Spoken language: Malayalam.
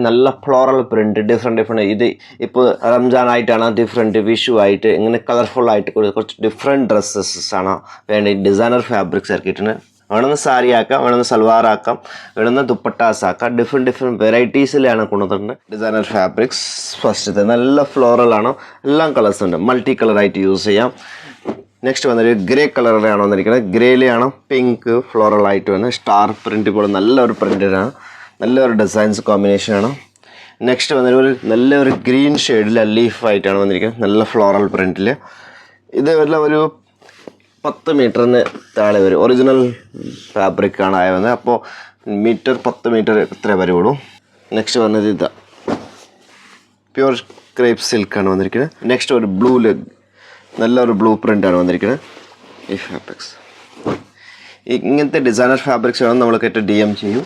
നല്ല ഫ്ലോറൽ പ്രിൻറ്റ് ഡിഫറെൻറ്റ് ഇത് ഇപ്പോൾ റംജാൻ ആയിട്ടാണ് ഡിഫറെൻറ്റ് വിഷു ആയിട്ട് ഇങ്ങനെ കളർഫുൾ ആയിട്ട് കുറച്ച് ഡിഫറെൻറ്റ് ഡ്രസ്സസ് ആണ് വേണ്ടി ഡിസൈനർ ഫാബ്രിക്സ് ഇറക്കിയിട്ടുണ്ട് വേണമെന്ന് സാരി ആക്കാം വേണമെന്ന് സൽവാർ ആക്കാം വേണമെന്ന് ദുപ്പട്ടാസ് ആക്കാം ഡിഫറെൻറ്റ് വെറൈറ്റീസിലാണ് കൊണ്ടുവന്നിട്ടുണ്ട് ഡിസൈനർ ഫാബ്രിക്സ് ഫസ്റ്റത്തെ നല്ല ഫ്ലോറലാണ് എല്ലാം കളേഴ്സ് ഉണ്ട് മൾട്ടി കളറായിട്ട് യൂസ് ചെയ്യാം നെക്സ്റ്റ് വന്നൊരു ഗ്രേ കളറിലാണ് വന്നിരിക്കുന്നത് ഗ്രേയിലാണ് പിങ്ക് ഫ്ലോറലായിട്ട് വന്ന് സ്റ്റാർ പ്രിൻറ്റ് പോലെ നല്ലൊരു പ്രിൻ്റാണ് നല്ലൊരു ഡിസൈൻസ് കോമ്പിനേഷനാണ് നെക്സ്റ്റ് വന്നൊരു നല്ലൊരു ഗ്രീൻ ഷെയ്ഡിൽ ലീഫായിട്ടാണ് വന്നിരിക്കുന്നത് നല്ല ഫ്ലോറൽ പ്രിൻറ്റിൽ ഇത് എല്ലാം ഒരു 10 മീറ്ററിന് താഴെ വരും ഒറിജിനൽ ഫാബ്രിക്കാണ് ആയ വന്നത് അപ്പോൾ മീറ്റർ 10 മീറ്റർ ഇത്ര വരുള്ളൂ നെക്സ്റ്റ് വന്നത് ഇതാ പ്യുവർ ക്രേപ്പ് സിൽക്കാണ് വന്നിരിക്കുന്നത് നെക്സ്റ്റ് ഒരു ബ്ലൂ ലെഗ് നല്ലൊരു ബ്ലൂ പ്രിൻ്റാണ് വന്നിരിക്കുന്നത് ഈ ഫാബ്രിക്സ് ഇങ്ങനത്തെ ഡിസൈനർ ഫാബ്രിക്സ് വേണം നമ്മൾക്ക് DM ചെയ്യും